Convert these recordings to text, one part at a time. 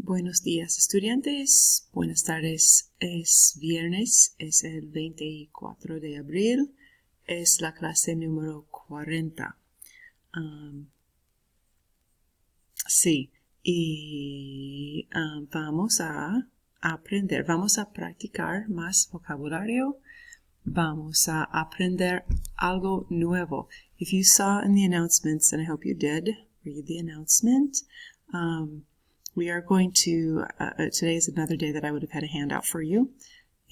Buenos días, estudiantes. Buenas tardes. Es viernes, es el 24 de abril. Es la clase número 40. Sí, y vamos a aprender, vamos a practicar más vocabulario. Vamos a aprender algo nuevo. If you saw in the announcements, and I hope you did, read the announcement, we are going to, today is another day that I would have had a handout for you,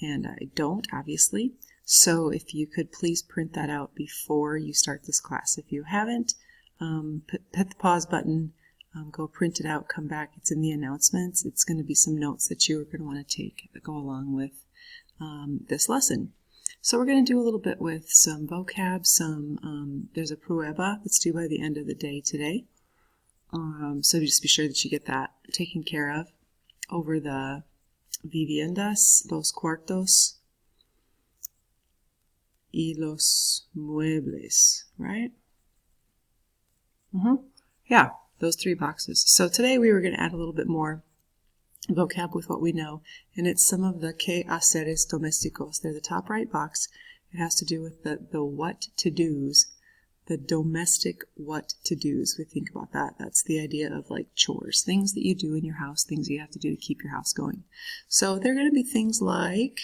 and I don't, obviously. So if you could please print that out before you start this class. If you haven't, hit the pause button, go print it out, come back. It's in the announcements. It's going to be some notes that you are going to want to take that go along with this lesson. So we're going to do a little bit with some vocab, there's a prueba that's due by the end of the day today. So just be sure that you get that taken care of over the viviendas, los cuartos, y los muebles, right? Yeah, those three boxes. So today we were going to add a little bit more vocab with what we know, and it's some of the quehaceres domésticos. They're the top right box. It has to do with the what-to-dos, the domestic what-to-dos. We think about that. That's the idea of like chores, things that you do in your house, things you have to do to keep your house going. So they're going to be things like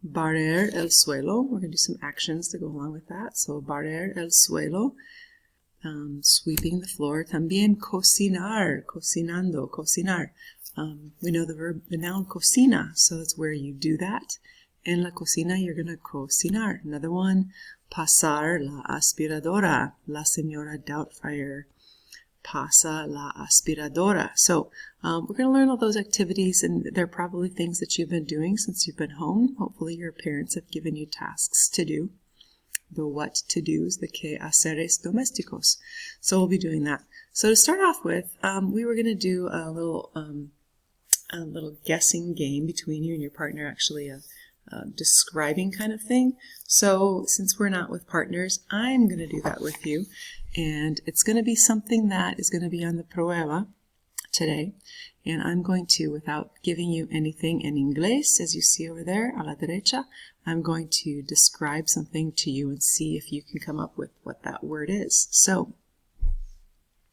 barrer el suelo. We're going to do some actions to go along with that. So barrer el suelo. Sweeping the floor. También cocinar, cocinando, cocinar. We know the noun cocina, so that's where you do that. En la cocina, you're going to cocinar. Another one, pasar la aspiradora. La señora Doubtfire pasa la aspiradora. So we're going to learn all those activities, and they're probably things that you've been doing since you've been home. Hopefully your parents have given you tasks to do. The what-to-dos, the quehaceres domésticos. So we'll be doing that. So to start off with, we were going to do a little guessing game between you and your partner, actually a describing kind of thing. So since we're not with partners, I'm going to do that with you. And it's going to be something that is going to be on the prueba today. And I'm going to, without giving you anything in English, as you see over there, a la derecha, I'm going to describe something to you and see if you can come up with what that word is. So,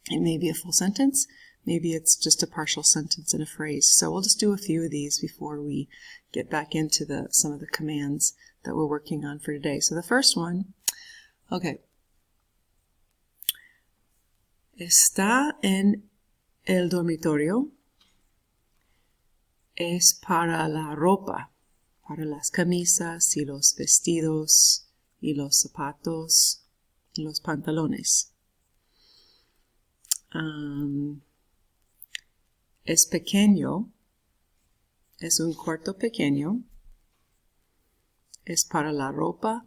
it may be a full sentence, maybe it's just a partial sentence and a phrase. So we'll just do a few of these before we get back into some of the commands that we're working on for today. So the first one, okay. Está en el dormitorio. Es para la ropa, para las camisas y los vestidos y los zapatos y los pantalones. Es pequeño, es un cuarto pequeño, es para la ropa.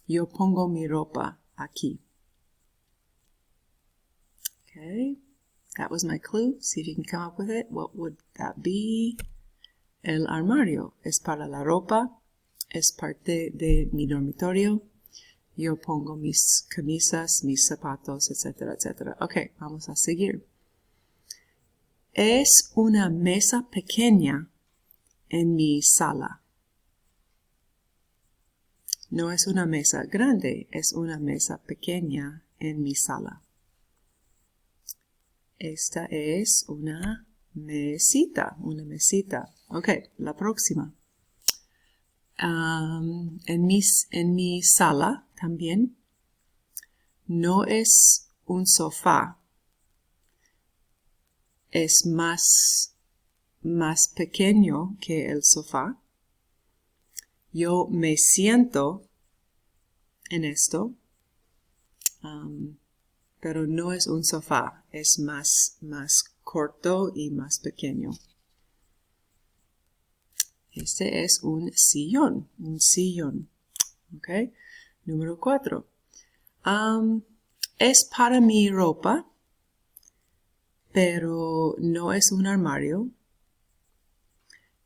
Yo pongo mi ropa aquí. Okay. That was my clue. See if you can come up with it. What would that be? El armario es para la ropa. Es parte de mi dormitorio. Yo pongo mis camisas, mis zapatos, etcétera, etcétera. Ok, vamos a seguir. Es una mesa pequeña en mi sala. No es una mesa grande, es una mesa pequeña en mi sala. Esta es una mesita, Ok, la próxima. En mi sala también no es un sofá. Es más pequeño que el sofá. Yo me siento en esto. Pero no es un sofá, es más corto y más pequeño. Este es un sillón. ¿Ok? Número 4. Es para mi ropa, pero no es un armario.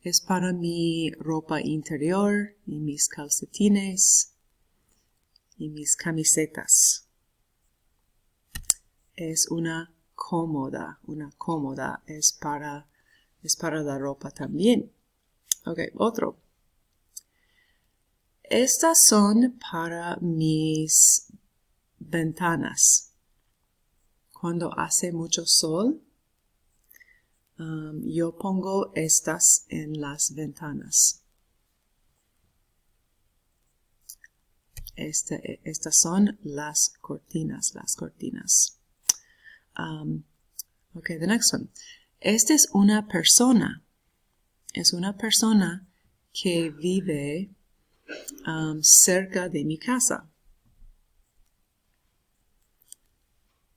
Es para mi ropa interior y mis calcetines y mis camisetas. es una cómoda. Una cómoda es para la ropa también. Ok, otro. Estas son para mis ventanas. Cuando hace mucho sol, yo pongo estas en las ventanas. Estas son las cortinas. Okay, the next one. Esta es una persona. Es una persona que vive cerca de mi casa.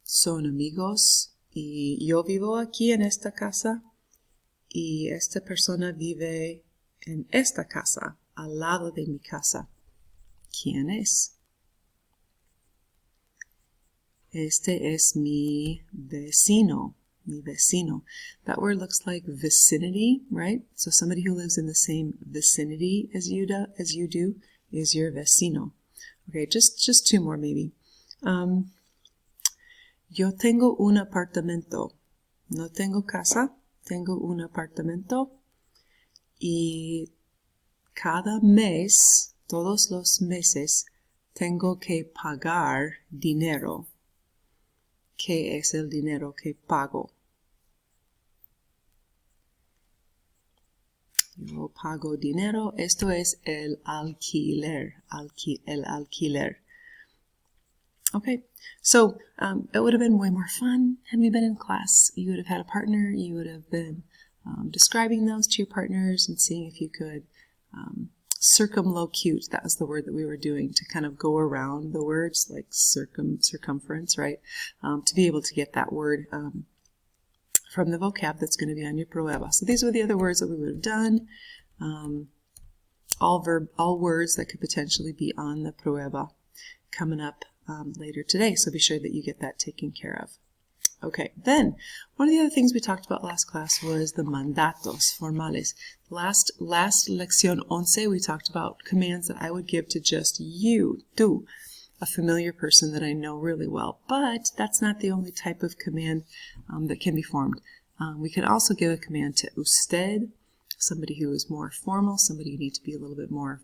Son amigos y yo vivo aquí en esta casa y esta persona vive en esta casa, al lado de mi casa. ¿Quién es? Este es mi vecino. Mi vecino. That word looks like vicinity, right? So somebody who lives in the same vicinity as you do is your vecino. Okay, just two more maybe. Yo tengo un apartamento. No tengo casa, tengo un apartamento. Y cada mes, todos los meses, tengo que pagar dinero. ¿Qué es el dinero que pago? Yo pago dinero. Esto es el alquiler. El alquiler. Okay, so it would have been way more fun had we been in class. You would have had a partner. You would have been describing those to your partners and seeing if you could circumlocute. That was the word that we were doing to kind of go around the words, like circumference, right? To be able to get that word from the vocab that's going to be on your prueba. So these were the other words that we would have done. All words that could potentially be on the prueba coming up later today. So be sure that you get that taken care of. Okay, then one of the other things we talked about last class was the mandatos formales. Last lección 11, we talked about commands that I would give to just you, tú, a familiar person that I know really well. But that's not the only type of command that can be formed. We can also give a command to usted, somebody who is more formal, somebody you need to be a little bit more,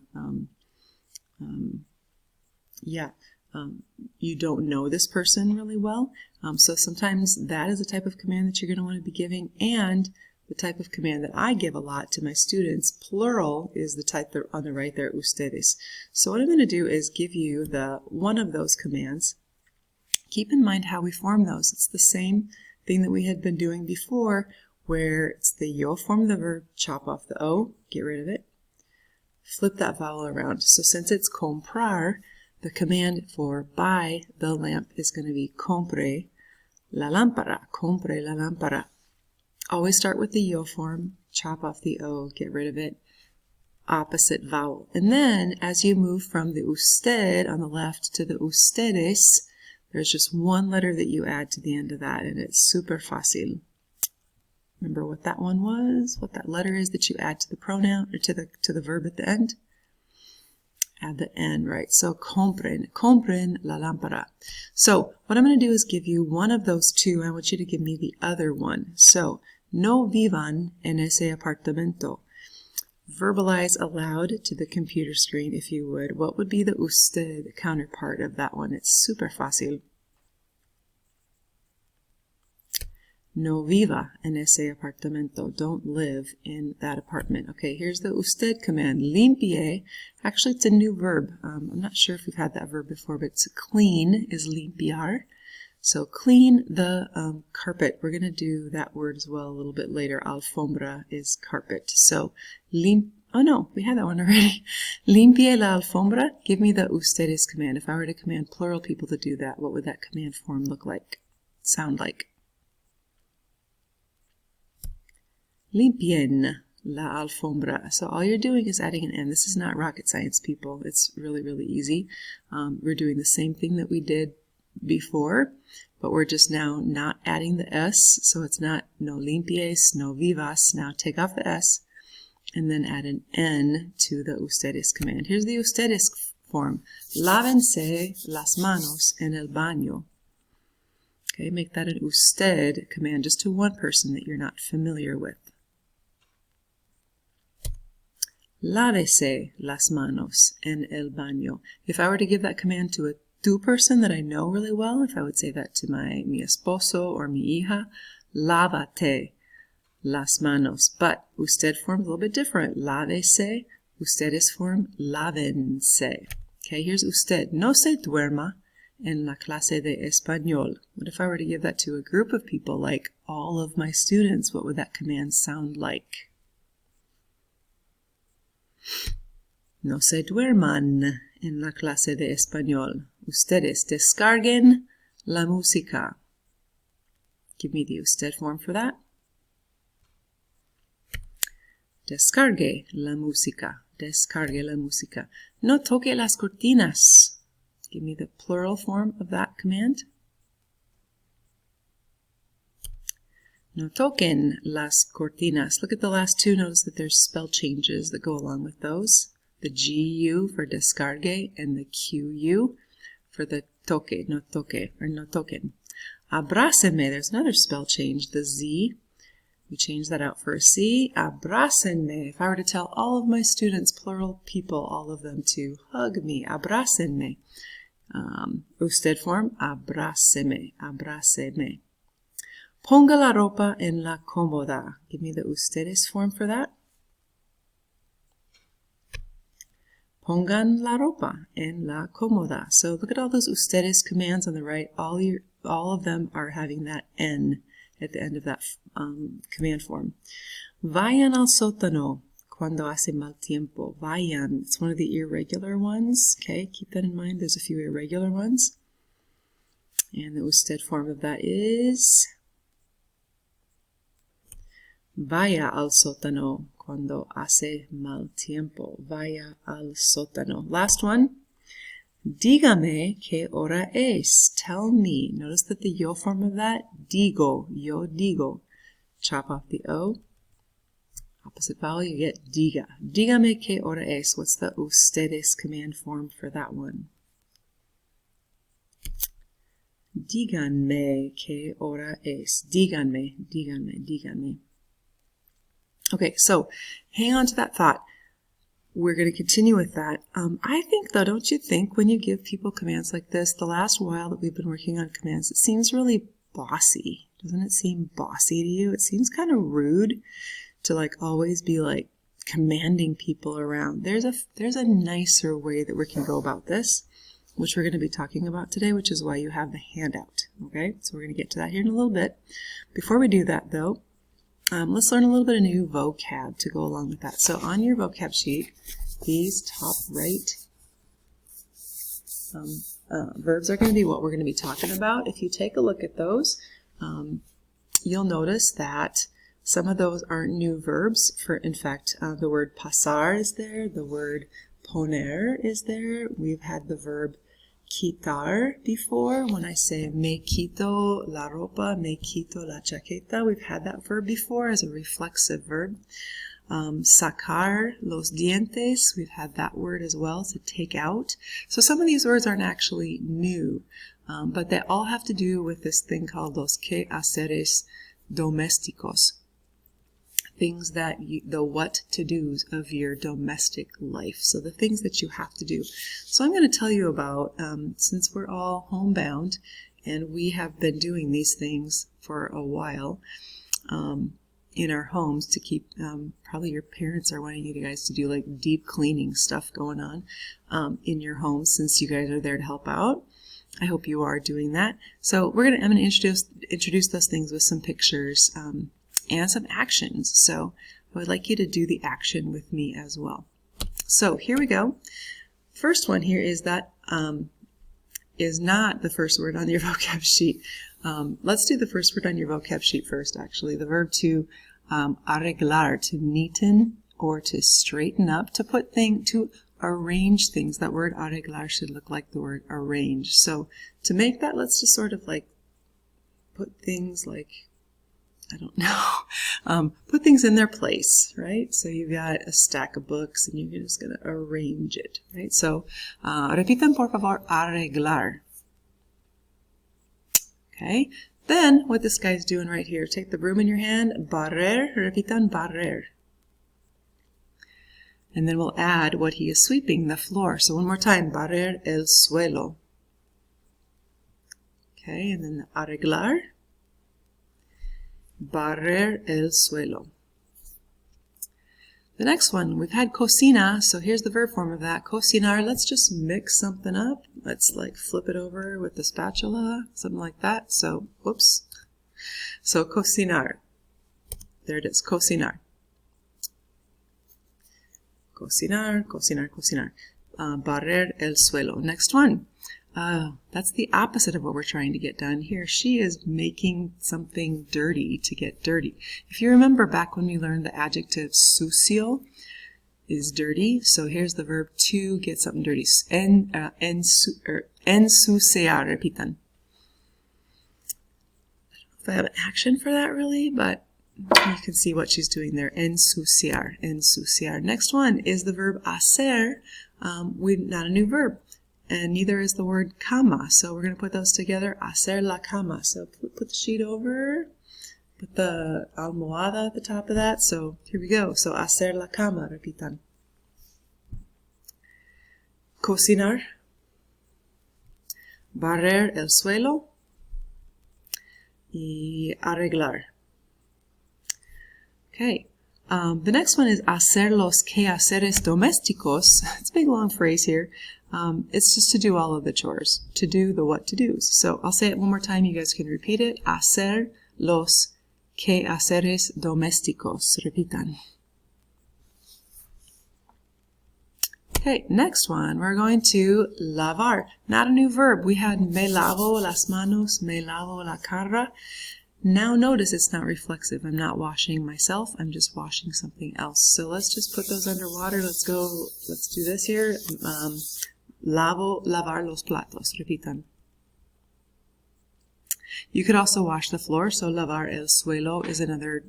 you don't know this person really well. So sometimes that is a type of command that you're going to want to be giving. And the type of command that I give a lot to my students, plural, is the type that on the right there, ustedes. So what I'm going to do is give you one of those commands. Keep in mind how we form those. It's the same thing that we had been doing before, where it's the yo form the verb, chop off the o, get rid of it, flip that vowel around. So since it's comprar, the command for buy the lamp is going to be compre la lámpara. Compre la lámpara. Always start with the yo form, chop off the o, get rid of it, opposite vowel. And then as you move from the usted on the left to the ustedes, there's just one letter that you add to the end of that, and it's super fácil. Remember what that one was? What that letter is that you add to the pronoun or to the verb at the end? Add the N, right? So compren la lámpara. So what I'm going to do is give you one of those two. I want you to give me the other one. So no vivan en ese apartamento. Verbalize aloud to the computer screen, if you would. What would be the usted counterpart of that one? It's super fácil. No viva en ese apartamento. Don't live in that apartment. Okay, here's the usted command. Limpie. Actually, it's a new verb. I'm not sure if we've had that verb before, but to clean is limpiar. So clean the carpet. We're going to do that word as well a little bit later. Alfombra is carpet. So oh no, we had that one already. Limpie la alfombra. Give me the ustedes command. If I were to command plural people to do that, what would that command form look like? Sound like? Limpien la alfombra. So all you're doing is adding an N. This is not rocket science, people. It's really, really easy. We're doing the same thing that we did before, but we're just now not adding the S. So it's not no limpies, no vivas. Now take off the S and then add an N to the ustedes command. Here's the ustedes form. Lávense las manos en el baño. Okay, make that an usted command just to one person that you're not familiar with. Lávese las manos en el baño. If I were to give that command to a tú person that I know really well, if I would say that to mi esposo or mi hija, lávate las manos. But usted form is a little bit different. Lávese, ustedes form lávense. Okay, here's usted. No se duerma en la clase de español. What if I were to give that to a group of people, like all of my students? What would that command sound like? No se duerman en la clase de español. Ustedes descarguen la música. Give me the usted form for that. Descargue la música. Descargue la música. No toque las cortinas. Give me the plural form of that command. No toquen las cortinas. Look at the last two. Notice that there's spell changes that go along with those. The GU for descargue and the QU for the toque, no toque, or no toquen. Abrácenme. There's another spell change. The Z, we change that out for a C. Abrácenme. If I were to tell all of my students, plural people, all of them to hug me, abrácenme. Usted form, abráceme, abráceme. Ponga la ropa en la cómoda. Give me the ustedes form for that. Pongan la ropa en la cómoda. So look at all those ustedes commands on the right. All of them are having that N at the end of that command form. Vayan al sótano cuando hace mal tiempo. Vayan. It's one of the irregular ones. Okay, keep that in mind. There's a few irregular ones. And the usted form of that is vaya al sótano cuando hace mal tiempo. Vaya al sótano. Last one. Dígame qué hora es. Tell me. Notice that the yo form of that, digo, yo digo. Chop off the O. Opposite vowel, you get diga. Dígame qué hora es. What's the ustedes command form for that one? Díganme qué hora es. Díganme, díganme, díganme. Okay, so hang on to that thought. We're going to continue with that. I think, though, don't you think when you give people commands like this, the last while that we've been working on commands, it seems really bossy. Doesn't it seem bossy to you? It seems kind of rude to like always be like commanding people around. There's a nicer way that we can go about this, which we're going to be talking about today, which is why you have the handout. Okay, so we're going to get to that here in a little bit. Before we do that, though, let's learn a little bit of new vocab to go along with that. So on your vocab sheet, these top right verbs are going to be what we're going to be talking about. If you take a look at those, you'll notice that some of those aren't new verbs. In fact, the word pasar is there. The word poner is there. We've had the verb quitar before. When I say me quito la ropa, me quito la chaqueta, we've had that verb before as a reflexive verb. Sacar los dientes, we've had that word as well, to take out. So some of these words aren't actually new, but they all have to do with this thing called los quehaceres domésticos. Things that the what to do's of your domestic life. So the things that you have to do. So I'm going to tell you about, since we're all homebound and we have been doing these things for a while in our homes to keep, probably your parents are wanting you guys to do like deep cleaning stuff going on in your homes since you guys are there to help out. I hope you are doing that. So I'm going to introduce those things with some pictures and some actions. So I would like you to do the action with me as well. So here we go. First one here is that is not the first word on your vocab sheet. Let's do the first word on your vocab sheet first, actually. The verb to arreglar, to neaten or to straighten up, to arrange things. That word arreglar should look like the word arrange. So to make that, let's just sort of like put things like, I don't know, put things in their place, right? So you've got a stack of books and you're just going to arrange it, right? So, repitan por favor, arreglar. Okay, then what this guy's doing right here, take the broom in your hand, barrer, repitan, barrer. And then we'll add what he is sweeping, the floor. So one more time, barrer el suelo. Okay, and then arreglar, barrer el suelo. The next one, we've had cocina, so here's the verb form of that. Cocinar, let's just mix something up. Let's like flip it over with the spatula, something like that. So, whoops. So cocinar. There it is, cocinar. Cocinar, cocinar, cocinar. Barrer el suelo. Next one. That's the opposite of what we're trying to get done here. She is making something dirty to get dirty. If you remember back when we learned the adjective sucio is dirty, so here's the verb to get something dirty. Ensuciar, repitan. I don't know if I have an action for that really, but you can see what she's doing there. Ensuciar, ensuciar. Next one is the verb hacer. Not a new verb. And neither is the word cama. So we're going to put those together. Hacer la cama. So put the sheet over. Put the almohada at the top of that. So here we go. So hacer la cama. Repitan. Cocinar. Barrer el suelo. Y arreglar. Okay. The next one is hacer los quehaceres domésticos. It's a big long phrase here. It's just to do all of the chores, to do the what to do's. So I'll say it one more time, you guys can repeat it. Hacer los quehaceres domésticos. Repitan. Okay, next one, we're going to lavar. Not a new verb. We had me lavo las manos, me lavo la cara. Now notice it's not reflexive. I'm not washing myself. I'm just washing something else. So let's just put those underwater. Let's do this here. Lavar los platos. Repitan. You could also wash the floor. So lavar el suelo is another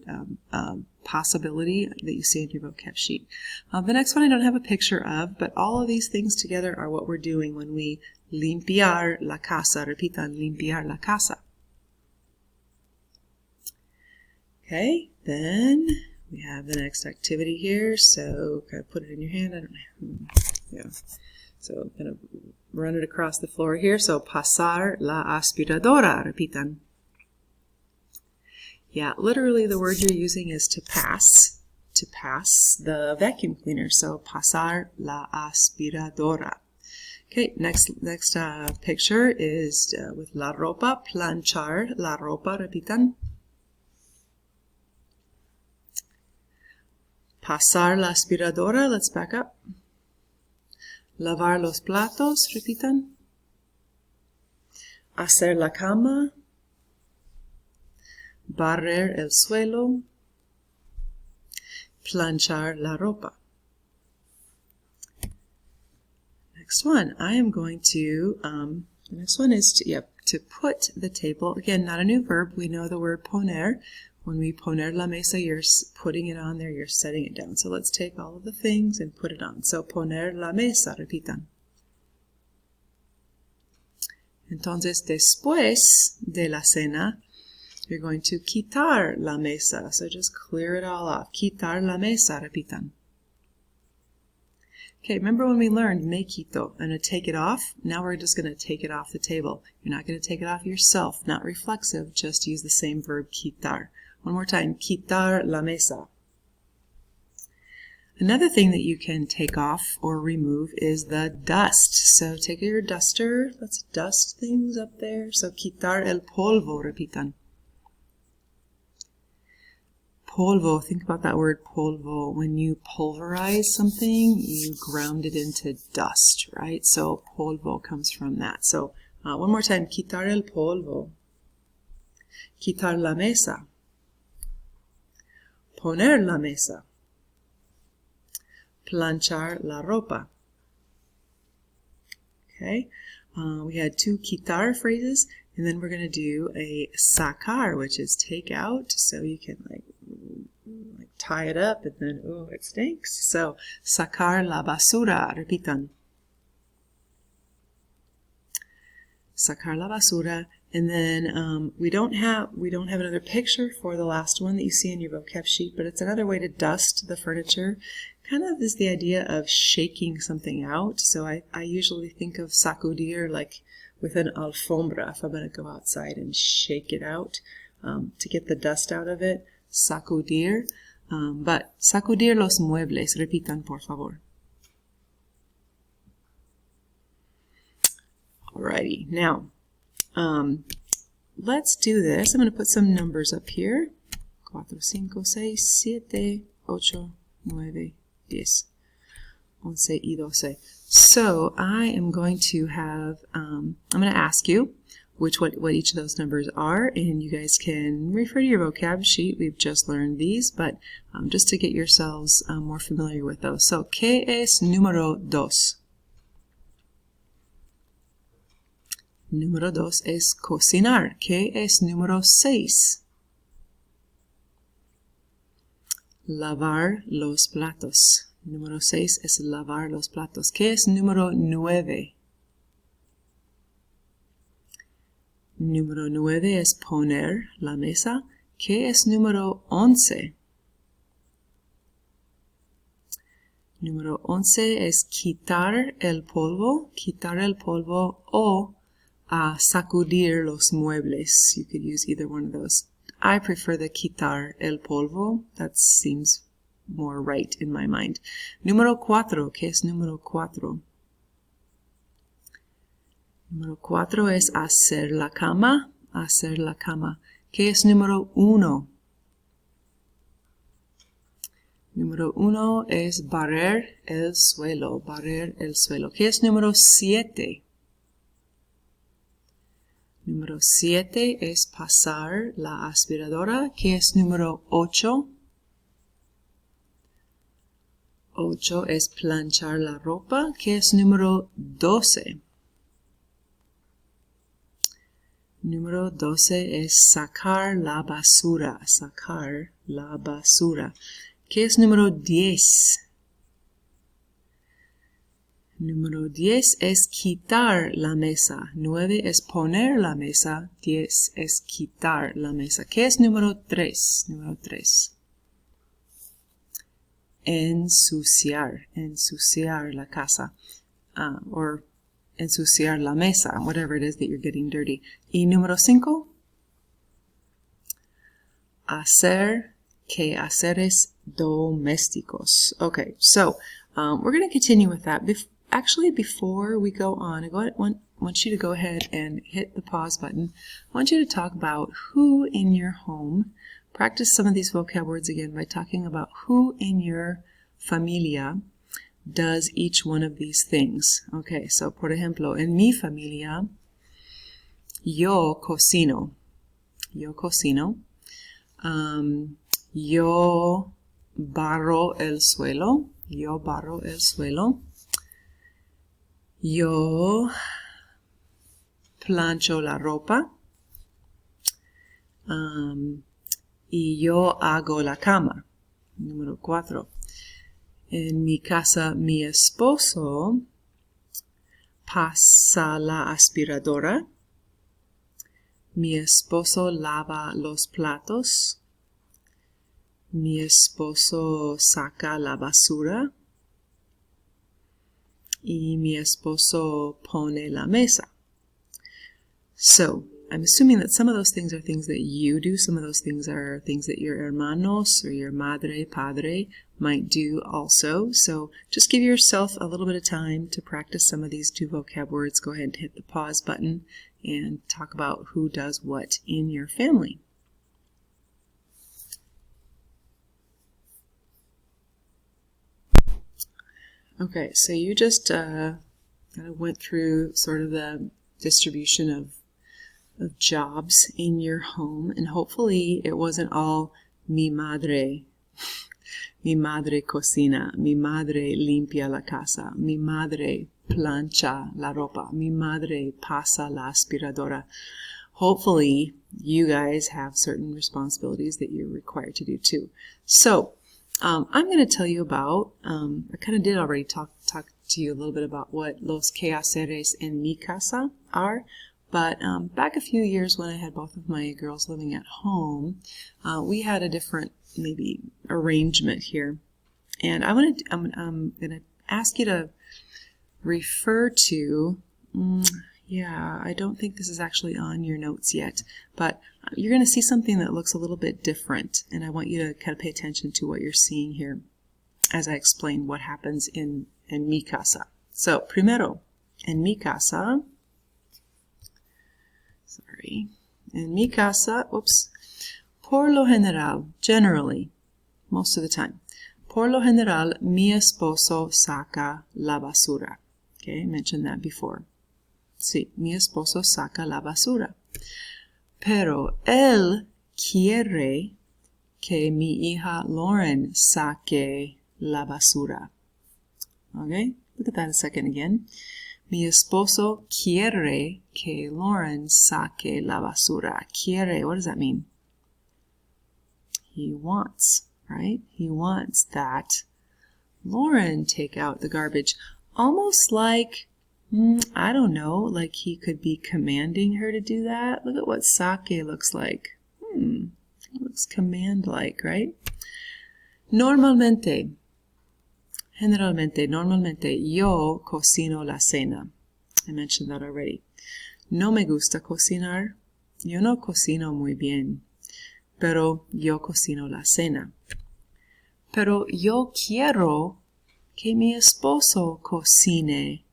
possibility that you see in your vocab sheet. The next one I don't have a picture of, but all of these things together are what we're doing when we limpiar la casa. Repitan, limpiar la casa. Okay, then we have the next activity here. So kind of put it in your hand. I don't know. Yeah. So I'm going to run it across the floor here. So pasar la aspiradora. Repitan. Yeah, literally the word you're using is to pass the vacuum cleaner. So pasar la aspiradora. Okay, next picture is with la ropa. Planchar la ropa. Repitan. Pasar la aspiradora, let's back up. Lavar los platos, repitan. Hacer la cama. Barrer el suelo. Planchar la ropa. Next one, I am going to, the next one is to put the table, again, not a new verb, we know the word poner. When we poner la mesa, you're putting it on there, you're setting it down. So let's take all of the things and put it on. So poner la mesa, repitan. Entonces, después de la cena, you're going to quitar la mesa. So just clear it all off. Quitar la mesa, repitan. Okay, remember when we learned me quito, and to take it off? Now we're just going to take it off the table. You're not going to take it off yourself, not reflexive, just use the same verb quitar. One more time, quitar la mesa. Another thing that you can take off or remove is the dust. So take your duster, let's dust things up there. So quitar el polvo, repitan. Polvo, think about that word polvo. When you pulverize something, you ground it into dust, right? So polvo comes from that. So one more time, quitar el polvo. Quitar la mesa. Poner la mesa. Planchar la ropa. Okay, we had two quitar phrases, and then we're going to do a sacar, which is take out. So you can like tie it up, and then, oh, it stinks. So sacar la basura, repitan. Sacar la basura. And then we don't have another picture for the last one that you see in your vocab sheet, but it's another way to dust the furniture. Kind of is the idea of shaking something out. So I usually think of sacudir like with an alfombra. If I'm going to go outside and shake it out to get the dust out of it, sacudir. But sacudir los muebles. Repitan, por favor. Alrighty, now let's do this. I'm going to put some numbers up here. 4, 5, 6, 7, 8, 9, 10, 11 y 12. So I am going to have, I'm going to ask you what each of those numbers are, and you guys can refer to your vocab sheet. We've just learned these, but just to get yourselves more familiar with those. So, ¿qué es número 2? Número 2 es cocinar. ¿Qué es número 6? Lavar los platos. Número 6 es lavar los platos. ¿Qué es número 9? Número 9 es poner la mesa. ¿Qué es número 11? Número 11 es quitar el polvo o sacudir los muebles. You could use either one of those. I prefer the quitar el polvo. That seems more right in my mind. Número 4. ¿Qué es número 4? Número 4 es hacer la cama. Hacer la cama. ¿Qué es número 1? Número 1 es barrer el suelo. Barrer el suelo. ¿Qué es número 7? Número 7 es pasar la aspiradora. ¿Qué es número 8? 8 es planchar la ropa. ¿Qué es número 12? Número 12 es sacar la basura. Sacar la basura. ¿Qué es número 10? Número 10 es quitar la mesa. 9 es poner la mesa. 10 es quitar la mesa. ¿Qué es número 3? Número 3. Ensuciar. Ensuciar la casa. Or ensuciar la mesa. Whatever it is that you're getting dirty. Y número 5. Hacer quehaceres domésticos. Okay, so we're going to continue with that. Actually, before we go on, I want you to go ahead and hit the pause button. I want you to talk about who in your home. Practice some of these vocab words again by talking about who in your familia does each one of these things. Okay, so por ejemplo, en mi familia, yo cocino. Yo cocino. Yo barro el suelo. Yo barro el suelo. Yo plancho la ropa. Y yo hago la cama. Número 4. En mi casa, mi esposo pasa la aspiradora. Mi esposo lava los platos. Mi esposo saca la basura. Y mi esposo pone la mesa. So, I'm assuming that some of those things are things that you do. Some of those things are things that your hermanos or your madre, padre might do also. So just give yourself a little bit of time to practice some of these 2 vocab words. Go ahead and hit the pause button and talk about who does what in your family. Okay, so you just kind of went through sort of the distribution of jobs in your home, and hopefully it wasn't all mi madre cocina, mi madre limpia la casa, mi madre plancha la ropa, mi madre pasa la aspiradora. Hopefully you guys have certain responsibilities that you're required to do too. So I'm going to tell you about, I kind of did already talk to you a little bit about what los quehaceres en mi casa are, But back a few years when I had both of my girls living at home, we had a different maybe arrangement here. And I'm going to ask you to refer to, yeah, I don't think this is actually on your notes yet, but you're going to see something that looks a little bit different, and I want you to kind of pay attention to what you're seeing here as I explain what happens in mi casa. So, primero, en mi casa, en mi casa, por lo general, generally, most of the time, por lo general, mi esposo saca la basura. Okay, I mentioned that before. Sí, mi esposo saca la basura. Pero él quiere que mi hija Lauren saque la basura. Okay, look at that a second again. Mi esposo quiere que Lauren saque la basura. Quiere, what does that mean? He wants, right? He wants that Lauren take out the garbage. Almost like, I don't know, like he could be commanding her to do that. Look at what sake looks like. It looks command-like, right? Normalmente, normalmente, yo cocino la cena. I mentioned that already. No me gusta cocinar. Yo no cocino muy bien. Pero yo cocino la cena. Pero yo quiero que mi esposo cocine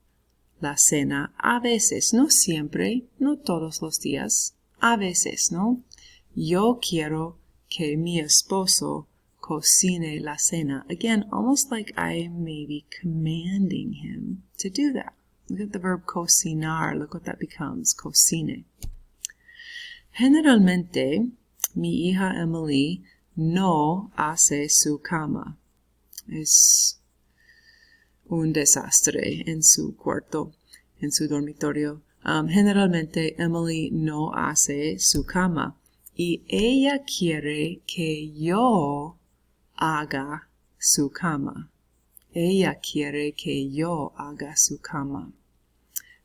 la cena a veces, no siempre, no todos los días, a veces, ¿no? Yo quiero que mi esposo cocine la cena. Again, almost like I may be commanding him to do that. Look at the verb cocinar. Look what that becomes. Cocine. Generalmente, mi hija Emily no hace su cama. Es un desastre en su cuarto, en su dormitorio. Generalmente Emily no hace su cama y ella quiere que yo haga su cama. Ella quiere que yo haga su cama.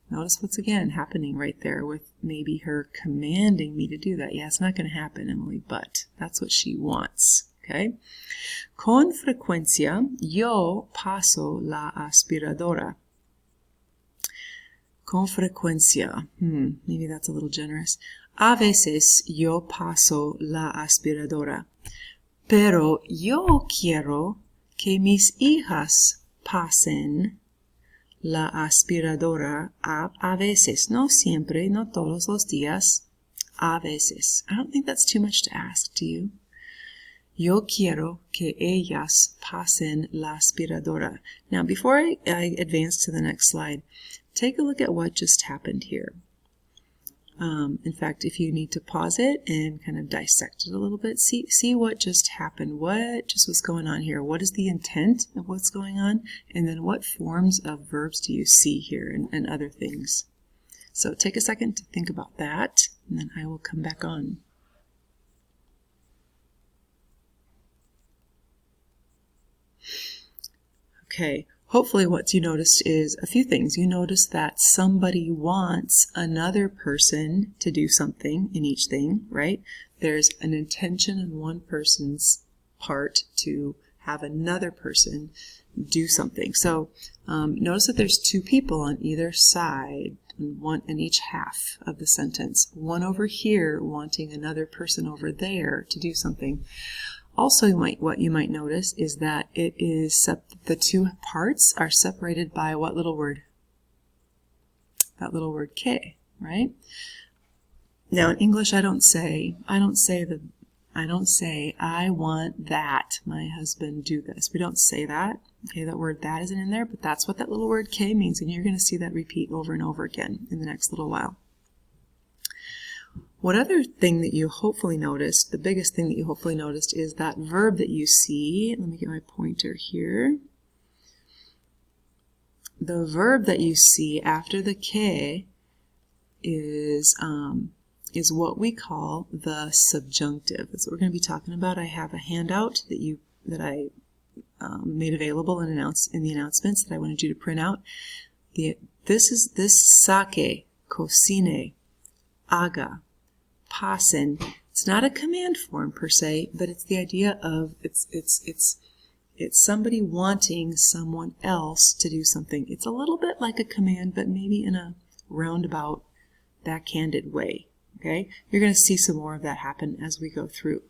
Notice what's again happening right there with maybe her commanding me to do that. Yeah, it's not going to happen, Emily, but that's what she wants. Okay? Con frecuencia, yo paso la aspiradora. Con frecuencia. Maybe that's a little generous. A veces yo paso la aspiradora. Pero yo quiero que mis hijas pasen la aspiradora a veces. No siempre, no todos los días. A veces. I don't think that's too much to ask, do you? Yo quiero que ellas pasen la aspiradora. Now, before I advance to the next slide, take a look at what just happened here. In fact, if you need to pause it and kind of dissect it a little bit, see what just happened. What just was going on here? What is the intent of what's going on? And then what forms of verbs do you see here and other things? So take a second to think about that, and then I will come back on. Okay, hopefully what you noticed is a few things. You noticed that somebody wants another person to do something in each thing, right? There's an intention on one person's part to have another person do something. So notice that there's two people on either side, one in each half of the sentence. One over here wanting another person over there to do something. Also, what you might notice is that it is the two parts are separated by what little word? That little word que, right? Now in English, I don't say I want that my husband do this. We don't say that. Okay, that word that isn't in there, but that's what that little word que means, and you're going to see that repeat over and over again in the next little while. What other thing that you hopefully noticed, the biggest thing that you hopefully noticed, is that verb that you see. Let me get my pointer here. The verb that you see after the que is what we call the subjunctive. That's what we're going to be talking about. I have a handout that I made available in the announcements that I wanted you to print out. This sake, cocine. haga, pasen. It's not a command form per se, but it's the idea of it's somebody wanting someone else to do something. It's a little bit like a command, but maybe in a roundabout, backhanded way. Okay, you're going to see some more of that happen as we go through.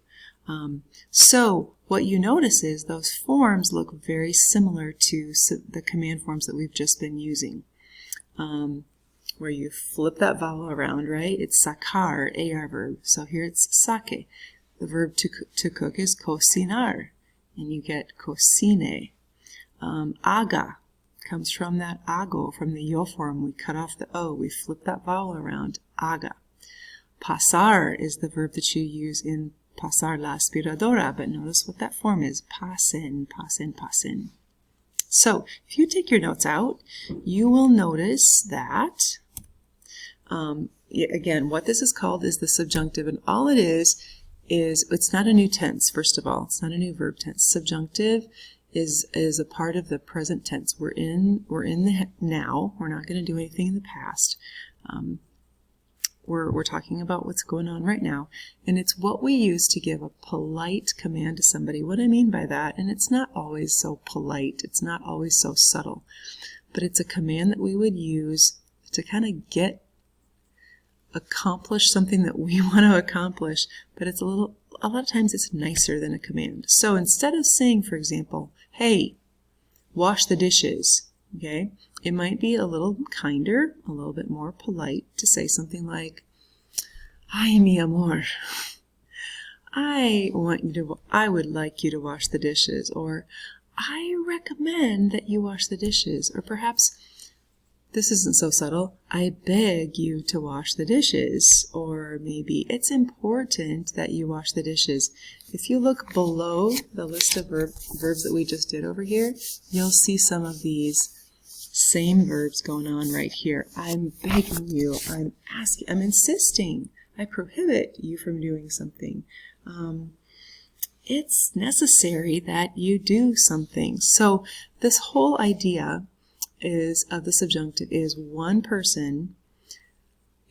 So what you notice is those forms look very similar to the command forms that we've just been using, where you flip that vowel around, right? It's sakar, AR verb. So here it's sake. The verb to cook is cocinar, and you get cocine. Aga comes from that ago, from the yo form. We cut off the o, we flip that vowel around, aga. Pasar is the verb that you use in pasar la aspiradora, but notice what that form is, pasen, pasen, pasen. So if you take your notes out, you will notice that, again, what this is called is the subjunctive, and all it is it's not a new tense, first of all. It's not a new verb tense. Subjunctive is a part of the present tense. We're in the now. We're not going to do anything in the past. We're talking about what's going on right now, and it's what we use to give a polite command to somebody. What I mean by that, and it's not always so polite, it's not always so subtle, but it's a command that we would use to kind of accomplish something that we want to accomplish, but a lot of times it's nicer than a command. So instead of saying, for example, hey, wash the dishes, okay, it might be a little kinder, a little bit more polite to say something like, ay, mi amor, I would like you to wash the dishes, or I recommend that you wash the dishes, or perhaps, this isn't so subtle, I beg you to wash the dishes, or maybe it's important that you wash the dishes. If you look below the list of verbs that we just did over here, you'll see some of these same verbs going on right here. I'm begging you, I'm asking, I'm insisting, I prohibit you from doing something. It's necessary that you do something. So this whole idea of the subjunctive is one person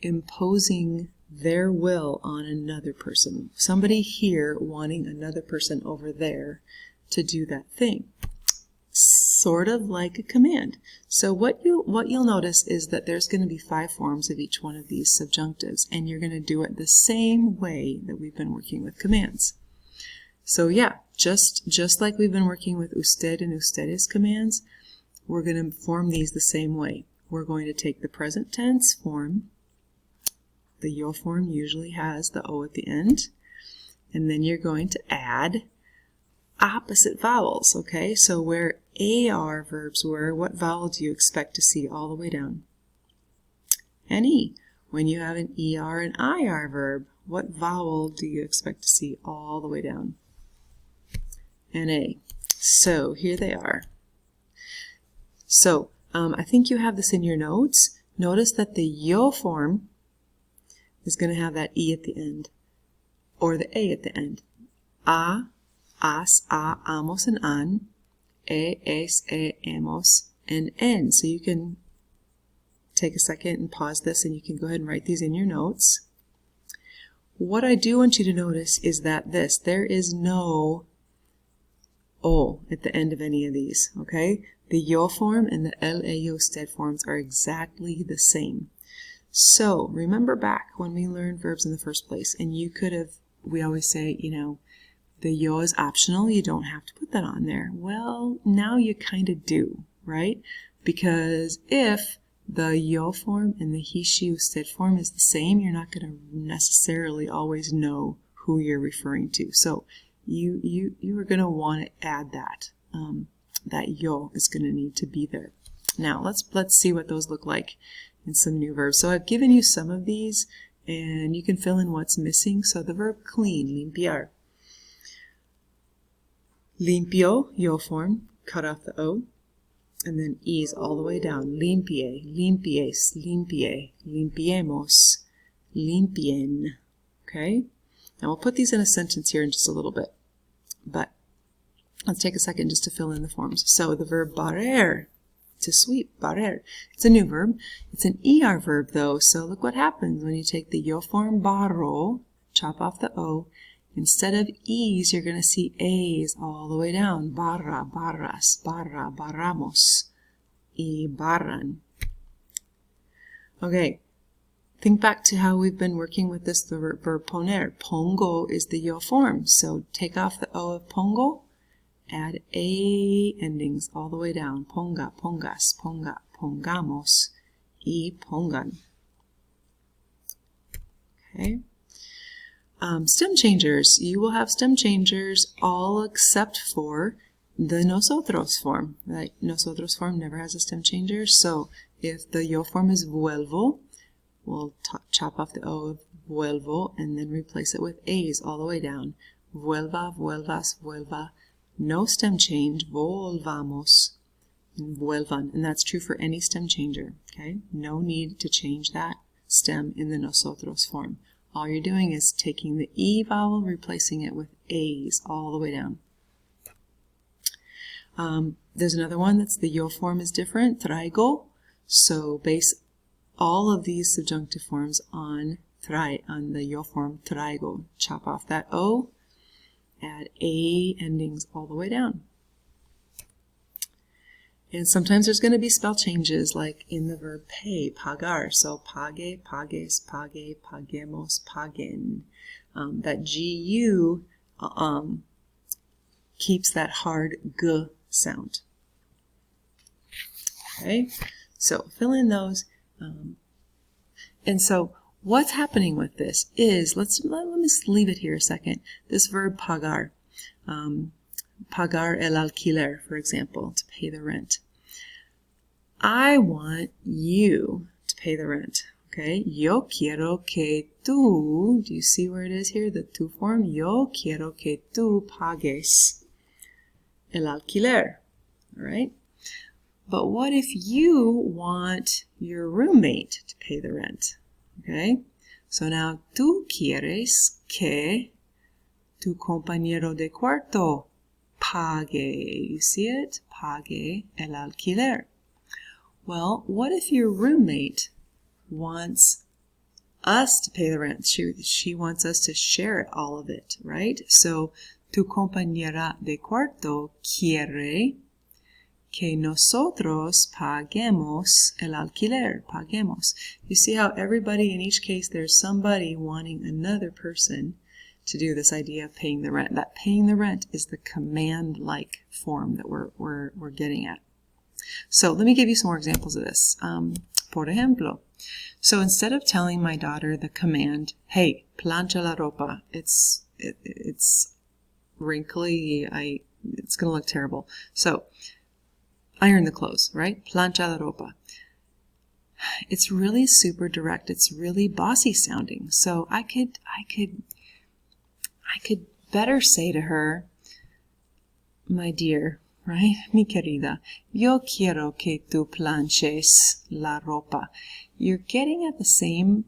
imposing their will on another person. Somebody here wanting another person over there to do that thing. Sort of like a command. So what you'll notice is that there's going to be 5 forms of each one of these subjunctives, and you're going to do it the same way that we've been working with commands. So yeah, just like we've been working with usted and ustedes commands, we're going to form these the same way. We're going to take the present tense form. The yo form usually has the o at the end, and then you're going to add opposite vowels, okay? So where AR verbs were, what vowel do you expect to see all the way down? An E. When you have an ER and IR verb, what vowel do you expect to see all the way down? An A. So here they are. So I think you have this in your notes. Notice that the yo form is going to have that E at the end, or the A at the end. A, as, a, amos, and an. E, es, e, emos, and en. So you can take a second and pause this, and you can go ahead and write these in your notes. What I do want you to notice is that there is no O at the end of any of these, okay? The yo form and the el usted forms are exactly the same. So remember back when we learned verbs in the first place, and we always say, the yo is optional, you don't have to put that on there. Well, now you kind of do, right? Because if the yo form and the he, she, usted form is the same, you're not going to necessarily always know who you're referring to. So you are going to want to add that. That yo is going to need to be there. Now let's see what those look like in some new verbs. So I've given you some of these, and you can fill in what's missing. So the verb clean, limpiar. Limpio, yo form, cut off the O, and then E's all the way down. Limpie, limpies, limpie, limpiemos, limpien. Okay? Now we'll put these in a sentence here in just a little bit, but let's take a second just to fill in the forms. So the verb barrer, to sweep, barrer. It's a new verb. It's an ER verb though, so look what happens when you take the yo form barro, chop off the O. Instead of E's, you're going to see A's all the way down. Barra, barras, barra, barramos, y barran. Okay, think back to how we've been working with this, the verb poner. Pongo is the yo form, so take off the O of pongo, add A endings all the way down. Ponga, pongas, ponga, pongamos, y pongan. Okay. Stem changers. You will have stem changers all except for the nosotros form. Right? Nosotros form never has a stem changer. So if the yo form is vuelvo, we'll chop off the O of vuelvo and then replace it with A's all the way down. Vuelva, vuelvas, vuelva. No stem change. Volvamos, and vuelvan. And that's true for any stem changer. Okay? No need to change that stem in the nosotros form. All you're doing is taking the E vowel, replacing it with A's all the way down. There's another one that's the yo form is different, traigo. So base all of these subjunctive forms on the yo form, traigo. Chop off that O, add A endings all the way down. And sometimes there's going to be spell changes, like in the verb pay, pagar. So pague, pagues, pague, pagemos, paguen. That GU keeps that hard G sound. Okay, so fill in those. And so what's happening with this is, let me just leave it here a second. This verb pagar. Pagar el alquiler, for example, to pay the rent. I want you to pay the rent. Okay? Yo quiero que tú, do you see where it is here? The tú form. Yo quiero que tú pagues el alquiler. All right? But what if you want your roommate to pay the rent? Okay? So now tú quieres que tu compañero de cuarto pague. You see it? Pague el alquiler. Well, what if your roommate wants us to pay the rent? She wants us to share all of it, right? So, tu compañera de cuarto quiere que nosotros paguemos el alquiler. Paguemos. You see how everybody, in each case, there's somebody wanting another person to do this idea of paying the rent. That paying the rent is the command-like form that we're getting at. So let me give you some more examples of this. Por ejemplo, so instead of telling my daughter the command, hey, plancha la ropa, it's wrinkly, it's going to look terrible. So iron the clothes, right? Plancha la ropa. It's really super direct. It's really bossy sounding. So I could better say to her, my dear, right? Mi querida, yo quiero que tú planches la ropa. You're getting at the same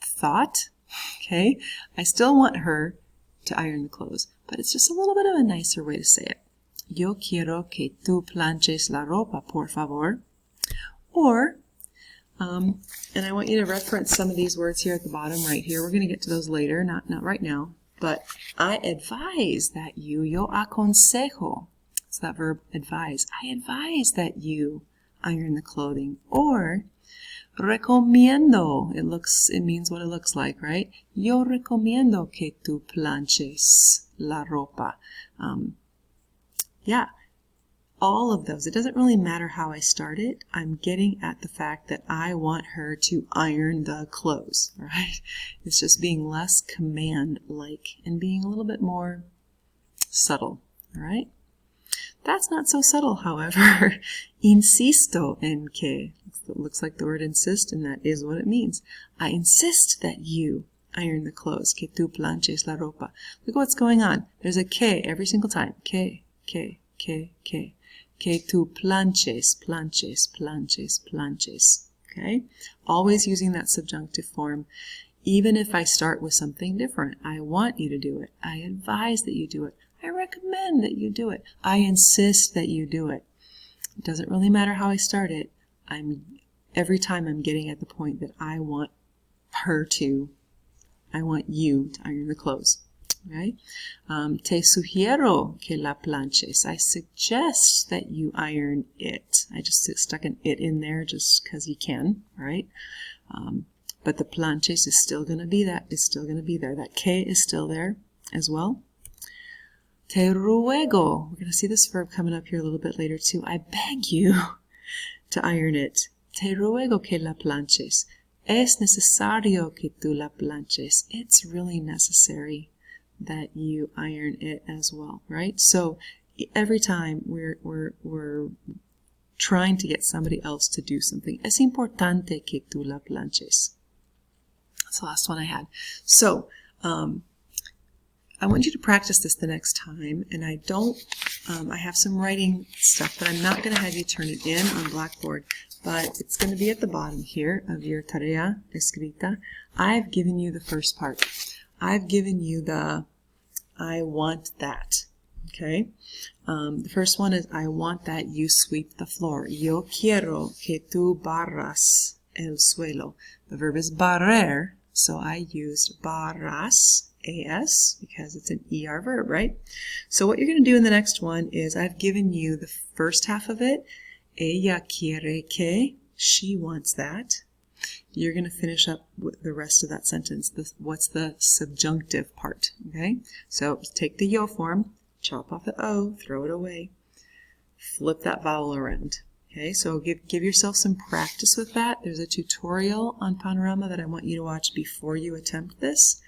thought, okay? I still want her to iron the clothes, but it's just a little bit of a nicer way to say it. Yo quiero que tú planches la ropa, por favor. Or, and I want you to reference some of these words here at the bottom right here. We're going to get to those later, not right now. But I advise that you, yo aconsejo. It's that verb advise. I advise that you iron the clothing. Or recomiendo. It means what it looks like, right? Yo recomiendo que tú planches la ropa. Yeah, all of those. It doesn't really matter how I start it. I'm getting at the fact that I want her to iron the clothes, right? It's just being less command-like and being a little bit more subtle, all right? That's not so subtle, however. Insisto en que. It looks like the word insist, and that is what it means. I insist that you iron the clothes. Que tú planches la ropa. Look what's going on. There's a que every single time. Que. Que tú planches, planches, planches, planches. Okay? Always using that subjunctive form. Even if I start with something different. I want you to do it. I advise that you do it. I recommend that you do it. I insist that you do it. It doesn't really matter how I start it. Every time I'm getting at the point that I want you to iron the clothes. Okay? Te sugiero que la planches. I suggest that you iron it. I just stuck an it in there just because you can, right? But the planches is still going to be that. It's still going to be there. That que is still there as well. Te ruego. We're going to see this verb coming up here a little bit later too. I beg you to iron it. Te ruego que la planches. Es necesario que tú la planches. It's really necessary that you iron it as well, right? So every time we're trying to get somebody else to do something, es importante que tú la planches. That's the last one I had. So I want you to practice this the next time, and I have some writing stuff, but I'm not going to have you turn it in on Blackboard, but it's going to be at the bottom here of your tarea escrita. I've given you the first part. I've given you the I want that. Okay? The first one is I want that you sweep the floor. Yo quiero que tú barras el suelo. The verb is barrer, so I used barras, as, because it's an ER verb, right? So what you're going to do in the next one is I've given you the first half of it. Ella quiere que, she wants that. You're going to finish up with the rest of that sentence. What's the subjunctive part, okay? So take the yo form, chop off the O, throw it away, flip that vowel around. Okay, so give yourself some practice with that. There's a tutorial on Panorama that I want you to watch before you attempt this.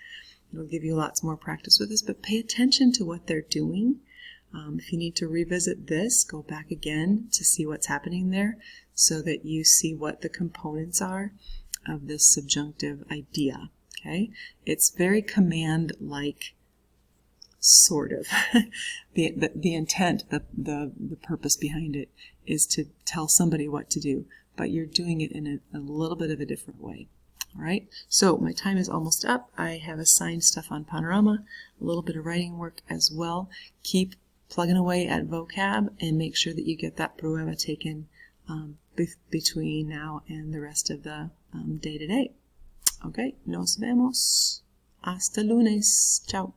It'll give you lots more practice with this, but pay attention to what they're doing. If you need to revisit this, go back again to see what's happening there so that you see what the components are of this subjunctive idea. Okay, it's very command-like, sort of. the intent, the purpose behind it is to tell somebody what to do, but you're doing it in a little bit of a different way. All right, so my time is almost up. I have assigned stuff on Panorama, a little bit of writing work as well. Keep plugging away at vocab and make sure that you get that prueba taken between now and the rest of the day today. Okay, nos vemos. Hasta lunes. Ciao.